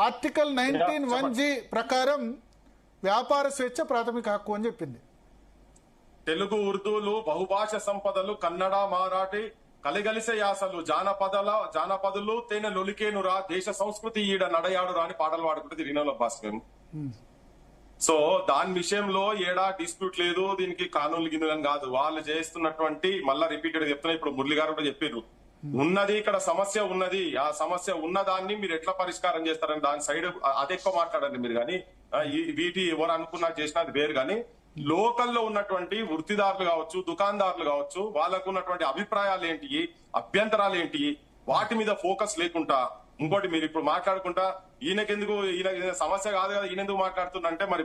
Article 19(1)(g) ప్రకారం వ్యాపార స్వేచ్ఛ ప్రాథమిక హక్కు అని చెప్పింది. తెలుగు, ఉర్దూలు, బహుభాష సంపదలు, కన్నడ, మరాఠీ, కలిగలిసే యాసలు, జానపదులు తేనె లొలికేనురా, దేశ సంస్కృతి ఈడ నడయాడురా అని పాటలు పాడుకుంటే తిరిగిన భాస్కర్. సో దాని విషయంలో ఏడా డిస్ప్యూట్ లేదు, దీనికి కానూన్లు గిన్నెలని కాదు. వాళ్ళు చేస్తున్నటువంటి మళ్ళా రిపీటెడ్ చెప్తున్నా, ఇప్పుడు మురళి గారు కూడా చెప్పారు, ఉన్నది ఇక్కడ సమస్య ఉన్నది. ఆ సమస్య ఉన్నదాన్ని మీరు ఎట్లా పరిష్కారం చేస్తారని దాని సైడ్ అది ఎక్కువ మాట్లాడండి మీరు. కానీ వీటి ఎవరు అనుకున్నా చేసినా అది వేరు. కానీ లోకల్లో ఉన్నటువంటి వృత్తిదారులు కావచ్చు, దుకాణదారులు కావచ్చు, వాళ్ళకు ఉన్నటువంటి అభిప్రాయాలు ఏంటి, అభ్యంతరాలు ఏంటి, వాటి మీద ఫోకస్ లేకుండా ఇంకోటి మీరు ఇప్పుడు మాట్లాడుకుంటా ఈయనకెందుకు, ఈయన సమస్య కాదు కదా, ఈయన ఎందుకు మాట్లాడుతుందంటే మరి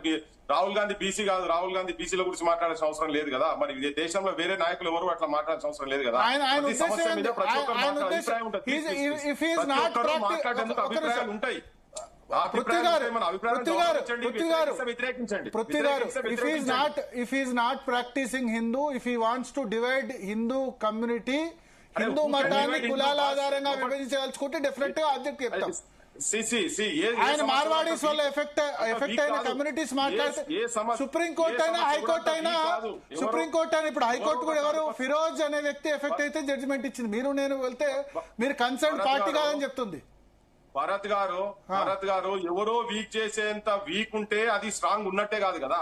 రాహుల్ గాంధీ బీసీ కాదు, రాహుల్ గాంధీ బీసీల గురించి మాట్లాడాల్సిన అవసరం లేదు కదా. మరి దేశంలో వేరే నాయకులు ఎవరు అట్లా మాట్లాడాల్సిన అవసరం లేదు కదా. సమస్య మీద ప్రతి ఒక్కరు అభిప్రాయం ఉంటుంది, మాట్లాడేందుకు అభిప్రాయాలు ఉంటాయి. If he is not practicing Hindu, if he wants to divide Hindu community, Hindu మతాన్ని కులాల ఆధారంగా విభజించదలుచుకుంటే డెఫినెట్ గా ఆబ్జెక్ట్ చెప్తాం. ఆయన మార్వాడీస్ వల్ల ఎఫెక్ట్ అయిన కమ్యూనిటీస్ మాట్లాడితే సుప్రీంకోర్టు అయినా హైకోర్టు అయినా ఇప్పుడు హైకోర్టు కూడా ఎవరు ఫిరోజ్ అనే వ్యక్తి ఎఫెక్ట్ అయితే జడ్జిమెంట్ ఇచ్చింది. మీరు నేను వెళ్తే మీరు కన్సర్న్ పార్టీ కాదని చెప్తుంది. భరత్ గారు ఎవరో వీక్ చేసేంత వీక్ ఉంటే అది స్ట్రాంగ్ ఉన్నట్టే కాదు కదా.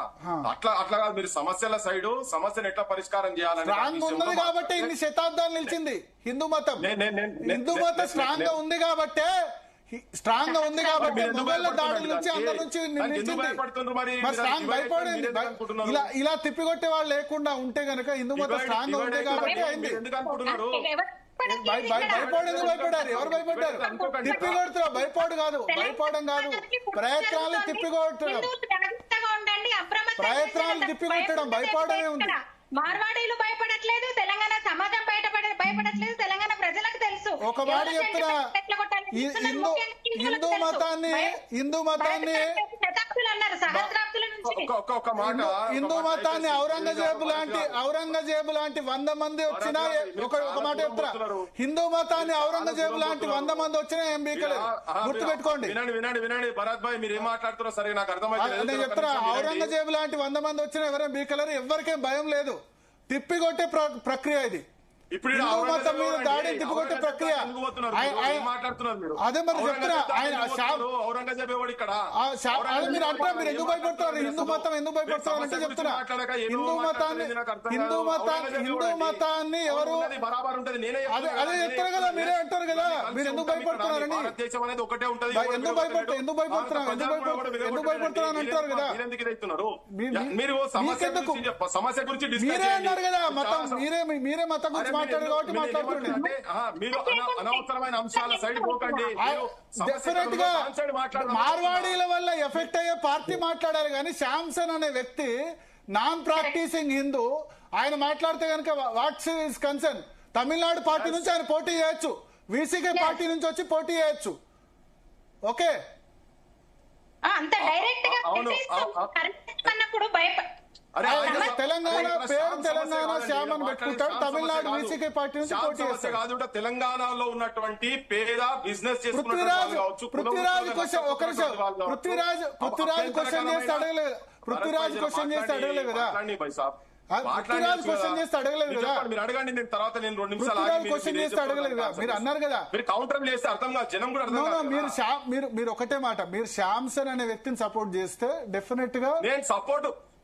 అట్లా కాదు, మీరు సమస్యల సైడ్ సమస్యను ఎట్లా పరిష్కారం చేయాలని స్ట్రాంగ్ ఉన్నది కాబట్టి ఇన్ని శతాబ్దాలు నిలిచింది హిందూ మతం. హిందూ మతం స్ట్రాంగ్ గా ఉంది కాబట్టి మొబైల్ దాడుల నుంచి అందరి నుంచి స్ట్రాంగ్ భయపడింది. ఇలా తిప్పికొట్టే వాళ్ళు లేకుండా ఉంటే గనక హిందూ మతం స్ట్రాంగ్ గా ఉంది కాబట్టి అయింది. భయపడారు, ఎవరు భయపడ్డారు? తిప్పి కొడుతున్నా, భయపడం కాదు, ప్రయత్నాలు తిప్పికొట్టడం, భయపడమే ఉంది. మార్వాడీలు భయపడట్లేదు, తెలంగాణ సమాజం భయపడట్లేదు, తెలంగాణ ప్రజలకు తెలుసు. ఒక మాట చెప్తున్నా, హిందూ మతాన్ని ఔరంగజేబు లాంటి 100 మంది వచ్చినా, ఒక మాట చెప్తున్నా, హిందూ మతాన్ని ఔరంగజేబు లాంటి 100 మంది వచ్చినా ఏం బీకలేదు. గుర్తుపెట్టుకోండి. వినండి భరత్ భాయ్, మీరు ఏం మాట్లాడుతున్నారో సరే నాకు అర్థమైంది. నేను చెప్తున్నా, ఔరంగజేబు లాంటి 100 మంది వచ్చినా ఎవరేం బీకలేరు, ఎవరికేం భయం లేదు. తిప్పికొట్టే ప్రక్రియ ఇది. ఇప్పుడు మతం మీద దాడి తిప్పికొట్టే ప్రక్రియ. అదే మరి చెప్తున్నా, ఔరంగజేబు ఇక్కడ మీరు అంటారు, మీరు ఎందుకు భయపడుతున్నారు? హిందూ మతం ఎందుకు భయపడుతున్నారు అంటే చెప్తున్నా, హిందూ మతాన్ని ఎవరు అదే చెప్తారు కదా, మీరే అంటారు కదా, మీరు ఎందుకు భయపడుతున్నారని. ఎందుకు భయపడుతున్నారు అంటారు కదా. సమస్య గురించి మీరే అన్నారు కదా, మతం మీరే మతం గురించి మాట్లాడారు కాబట్టి మాట్లాడుతున్నాను. మీరు అనవసరమైన అంశాల సైడ్ పోకండి. డెఫినెట్ గా మార్వాడీల వల్ల ఎఫెక్ట్ అయ్యే పార్టీ మాట్లాడారు. కానీ శాంసన్ అనే వ్యక్తి నాన్ ప్రాక్టీసింగ్ హిందూ, ఆయన మాట్లాడితే కనుక what's his concern. Tamil Nadu party నుంచి ఆయన పోటీ చేయొచ్చు, వీసీకే పార్టీ నుంచి వచ్చి పోటీ చేయొచ్చు. ఓకే, అంత డైరెక్ట్ గా తెలంగాణ పేరు తెలంగాణ శ్యామని పెట్టుకుంటాడు, తమిళనాడు వీసీకే పార్టీ నుంచి పోటీ చేస్తాడు. తెలంగాణలో ఉన్నటువంటి పేద బిజినెస్ పృథ్వీరాజ్ క్వశ్చన్ చేస్తే అడగలేదు, పృథ్వీరాజ్ క్వశ్చన్ చేస్తే అడగలేదు కదా, మీరు అడగండి. నేను తర్వాత నేను 2 నిమిషాలు క్వశ్చన్ చేస్తే అడగలేదు కదా, మీరు అన్నారు కదా. మీరు కౌంటర్ చేస్తే అర్థం కాదు, జనం కూడా అర్థం కాదు. మీరు ఒకటే మాట, మీరు శాంసన్ అనే వ్యక్తిని సపోర్ట్ చేస్తే డెఫినెట్ గా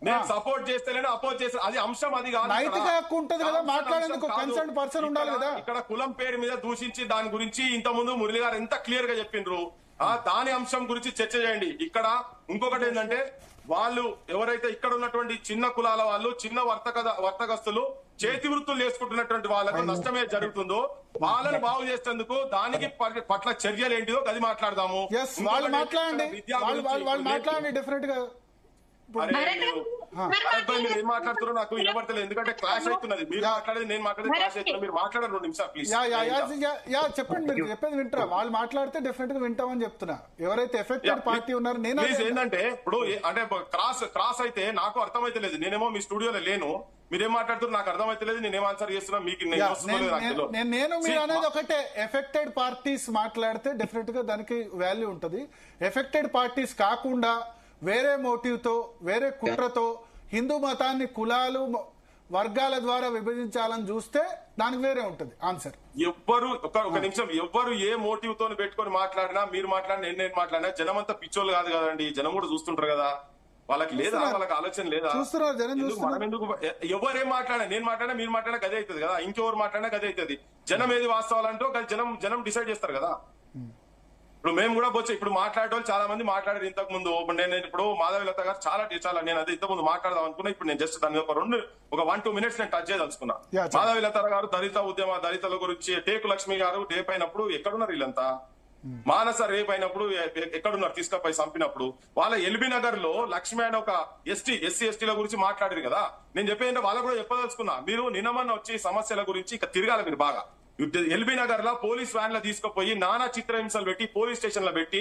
నేను సపోర్ట్ చేస్తేనే అపోజ్ చేస్తే అది అంశం, అది కాదు. నైతిక హక్కు ఉంటుంది కదా, మాట్లాడేందుకు కన్సర్న్ పర్సన్ ఉండాలి కదా. ఇక్కడ కులం పేరు మీద దూషించి దాని గురించి ఇంత ముందు మురళి గారు ఎంత క్లియర్ గా చెప్పిండ్రు. దాని అంశం గురించి చర్చ చేయండి. ఇక్కడ ఇంకొకటి ఏంటంటే, వాళ్ళు ఎవరైతే ఇక్కడ ఉన్నటువంటి చిన్న కులాల వాళ్ళు, చిన్న వర్తకస్తులు, చేతి వృత్తులు చేసుకుంటున్నటువంటి వాళ్ళకు నష్టమే జరుగుతుందో వాళ్ళని బాగు చేసేందుకు దానికి పట్ల చర్యలు ఏంటిదో అది మాట్లాడదాము. వాళ్ళు మాట్లాడండి డెఫినెట్ గా. మీరు ఏం మాట్లాడుతున్నారో నాకు వినబడతలేదు, ఎందుకంటే క్లాష్ అవుతున్నది. మీరు మాట్లాడేది నేను మాట్లాడేది క్లాష్ అవుతున్నది. మీరు మాట్లాడారు 2 నిమిషాలు ప్లీజ్. చెప్పండి, మీరు చెప్పేది వింటారా? వాళ్ళు మాట్లాడితే డెఫినెట్ గా వింటామని చెప్తున్నా. ఎవరైతే ఎఫెక్టెడ్ పార్టీ ఉన్నారు, నేను ఏంటంటే ఇప్పుడు అంటే క్రాస్ అయితే నాకు అర్థమైతే లేదు. నేనేమో మీ స్టూడియోలో లేను. మీరేం మాట్లాడుతున్నారు నాకు అర్థమైతలేదు, నేనేం ఆన్సర్ చేస్తున్నా మీకు నేను వస్తుందో నాకు తెలియదు. నేను మీరు అనేది ఒకటే, ఎఫెక్టెడ్ పార్టీస్ మాట్లాడితే డెఫినెట్ గా దానికి వాల్యూ ఉంటది. ఎఫెక్టెడ్ పార్టీస్ కాకుండా వేరే మోటివ్ తో, వేరే కుట్రతో హిందూ మతాన్ని కులాలు వర్గాల ద్వారా విభజించాలని చూస్తే దానికి వేరే ఉంటది ఆన్సర్. ఎవ్వరు ఒక నిమిషం, ఎవ్వరు ఏ మోటివ్ తో పెట్టుకొని మాట్లాడినా, మీరు మాట్లాడినా, నేను మాట్లాడినా జనమంతా పిచ్చోళ్ళు కాదు కదండి, జనం కూడా చూస్తుంటారు కదా, వాళ్ళకి లేదా, వాళ్ళకి ఆలోచన లేదా? చూస్తున్నారు జనం, మనం ఎందుకు ఎవరేం మాట్లాడినా, నేను మాట్లాడినా, మీరు మాట్లాడినా గదే అవుతుంది కదా, ఇంకెవరు మాట్లాడినా గదే అవుతుంది. జనం ఏది వాస్తవాలంటో జనం డిసైడ్ చేస్తారు కదా. ఇప్పుడు మేము కూడా వచ్చి ఇప్పుడు మాట్లాడేవాళ్ళు చాలా మంది మాట్లాడారు ఇంతకు ముందు. నేను ఇప్పుడు మాధవీలత గారు చాలా నేను అదే ఇంతకు ముందు మాట్లాడదాం అనుకున్నా. ఇప్పుడు నేను జస్ట్ దాని ఒక 1-2 minutes నేను టచ్ చేయదలుచుకున్నా. మాధవీలత గారు దళితుల గురించి, టేకు లక్ష్మి గారు రేప్ అయినప్పుడు ఎక్కడున్నారు వీళ్ళంతా? మానస రేప్ అయినప్పుడు ఎక్కడున్నారు? తీసుకపోయి చంపినప్పుడు వాళ్ళ ఎల్బీ నగర్ లో లక్ష్మి అయిన ఒక ఎస్సీ ఎస్టీల గురించి మాట్లాడారు కదా. నేను చెప్పేదంటే వాళ్ళకు కూడా చెప్పదలుచుకున్నా, మీరు నిన్నమన్న వచ్చి సమస్యల గురించి ఇక తిరగాలి మీరు బాగా. ఎల్బీ నగర్ లో పోలీస్ వ్యాన్ లో తీసుకుపోయి నానా చిత్రహింసలు పెట్టి పోలీస్ స్టేషన్ లో పెట్టి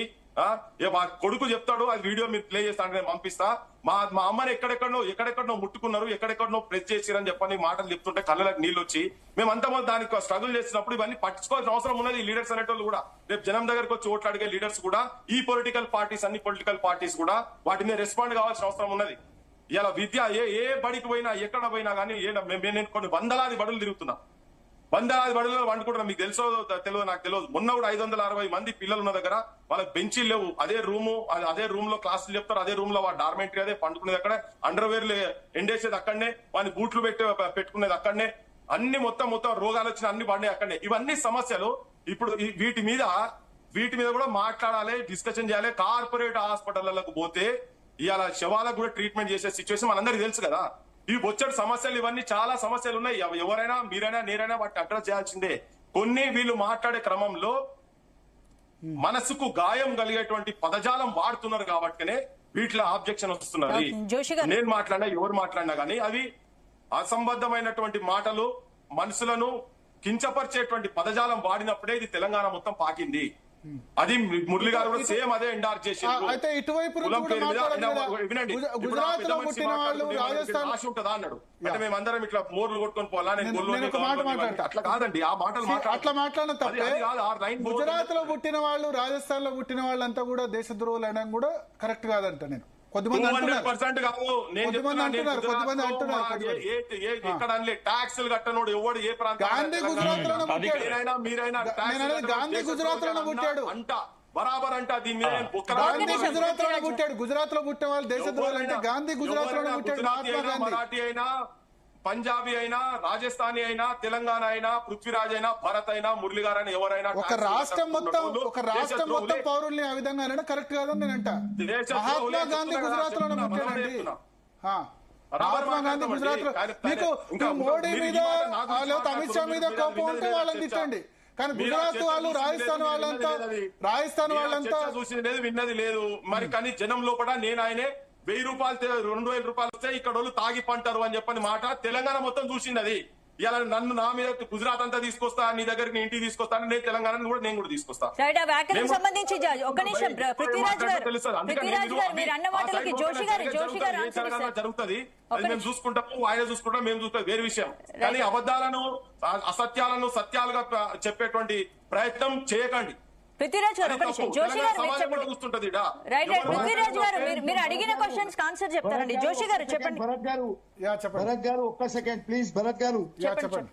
మా కొడుకు చెప్తాడు, అది వీడియో మీరు ప్లే చేస్తా అంటే నేను పంపిస్తా. మా అమ్మని ఎక్కడెక్కడనో ముట్టుకున్నారు, ఎక్కడెక్కడనో ప్రెస్ చేసిరని చెప్పని మాటలు చెప్తుంటే కళ్ళకి నీళ్ళు వచ్చి మేమంతా దానికి స్ట్రగుల్ చేసినప్పుడు ఇవన్నీ పట్టించుకోవాల్సిన అవసరం ఉన్నది. ఈ లీడర్స్ అనేటోళ్ళు కూడా రేపు జనం దగ్గరకు వచ్చి ఓట్లు అడిగే లీడర్స్ కూడా, ఈ అన్ని పొలిటికల్ పార్టీస్ కూడా వాటి మీద రెస్పాండ్ కావాల్సిన అవసరం ఉన్నది. ఇలా విద్య ఏ బడికి పోయినా, ఎక్కడ పోయినా కానీ నేను కొన్ని వందలాది బడులు తిరుగుతున్నా, వందలాది బడుల్లో వండుకుంటున్నా. మీకు తెలుసో తెలియదు నాకు తెలియదు. మొన్న కూడా 560 మంది పిల్లలు ఉన్న దగ్గర వాళ్ళకి బెంచీలు లేవు, అదే రూమ్ లో క్లాసులు చెప్తారు, అదే రూమ్ లో వాళ్ళ డార్మెంటరీ, అదే పండుకునేది అక్కడే, అండర్వేర్లు ఎండేసేది అక్కడనే, వాడిని బూట్లు పెట్టుకునేది అక్కడనే, అన్ని మొత్తం రోగాలు వచ్చిన అన్ని పడినాయి అక్కడనే. ఇవన్నీ సమస్యలు. ఇప్పుడు వీటి మీద కూడా మాట్లాడాలి, డిస్కషన్ చేయాలి. కార్పొరేట్ హాస్పిటళ్లకు పోతే ఇవాళ శవాలకు కూడా ట్రీట్మెంట్ చేసే సిచ్యువేషన్ మనందరికీ తెలుసు కదా. ఈ వచ్చేటి సమస్యలు, ఇవన్నీ చాలా సమస్యలు ఉన్నాయి. ఎవరైనా, మీరైనా, నేరైనా వాటిని అడ్రస్ చేయాల్సిందే. కొన్ని వీళ్ళు మాట్లాడే క్రమంలో మనసుకు గాయం కలిగేటువంటి పదజాలం వాడుతున్నారు కాబట్టినే వీటిలో ఆబ్జెక్షన్ వస్తున్నది. నేను మాట్లాడినా, ఎవరు మాట్లాడినా కానీ అవి అసంబద్ధమైనటువంటి మాటలు, మనసులను కించపరిచేటువంటి పదజాలం వాడినప్పుడే ఇది తెలంగాణ మొత్తం పాకింది. అది మురళి గారు కూడా సేమ్ అదే ఎండార్జ్ చేశారు. అయితే ఇటువైపు గుజరాత్ లో పుట్టిన వాళ్ళు రాజస్థాన్ రాసి ఉంటుందా అన్నాడు. అంటే మేమందరం ఇట్లా మోర్లు కొట్టుకొని పోవాలా, అట్లా కాదండి. ఆ మాటలు అట్లా మాట్లాడిన తప్పే. గుజరాత్ లో పుట్టిన వాళ్ళు, రాజస్థాన్ లో పుట్టిన వాళ్ళంతా కూడా దేశద్రోహులు అనడం కూడా కరెక్ట్ కాదంట. నేను కొద్దిమంది ట్యాక్సులు కట్టనోడు ఎవడు ఏ ప్రాంతం, గాంధీ గుజరాత్ లోనే పుట్టాడు అంట బరాబర్ అంట. దీని మీద గాంధీ గుజరాత్ లోనే పుట్టాడు. గుజరాత్ లో పుట్టిన వాళ్ళు దేశద్రోహులు అంటే గాంధీ గుజరాత్ లోనే పుట్టాడు. మరాఠీ అయినా, పంజాబీ అయినా, రాజస్థానీ అయినా, తెలంగాణ అయినా, పృథ్వీరాజ్ అయినా, భరత్ అయినా, మురళి గారు అయినా, ఎవరైనా ఒక రాష్ట్రం మొత్తం పౌరుల్ని ఆ విధంగా అనడం కరెక్ట్ కాదని నేనంట. మహాత్మా గాంధీ గుజరాత్ లోనే పుట్టాడండి. మహాత్మా గాంధీ గుజరాత్ లో. మీకు మోడీ మీద లేకపోతే అమిత్ షా మీద కోపం ఉంటే వాళ్ళని తిట్టండి, కానీ గుజరాత్ వాళ్ళు, రాజస్థాన్ వాళ్ళంతా చూసింది లేదు, విన్నది లేదు. మరి కానీ జనం లోపల నేను ఆయనే 1000 రూపాయలు 2000 రూపాయలు వస్తే ఇక్కడ వాళ్ళు తాగి పంటారు అని చెప్పని మాట తెలంగాణ మొత్తం చూసింది. అది ఇలా నా మీద గుజరాత్ అంతా తీసుకొస్తా, నీ దగ్గరికి ఇంటికి తీసుకొస్తాను, నేను తెలంగాణ కూడా తీసుకొస్తా. సంబంధించి ఒక నిమిషం పృథ్వీరాజ్ జరుగుతుంది. అది మేము చూసుకుంటాము, ఆయన చూసుకుంటాం, మేము చూసుకుంటాం, వేరే విషయం. కానీ అబద్ధాలను, అసత్యాలను సత్యాలుగా చెప్పేటువంటి ప్రయత్నం చేయకండి. పృథ్వీరాజ్ గారు ఒక నిమిషం, జోషి గారు పృథ్వీరాజ్ గారు మీరు అడిగిన క్వశ్చన్స్ ఆన్సర్ చెప్తారండి. జోషి గారు చెప్పండి. భరత్ గారు ఒక్క సెకండ్ ప్లీజ్. భరత్ గారు చెప్పండి.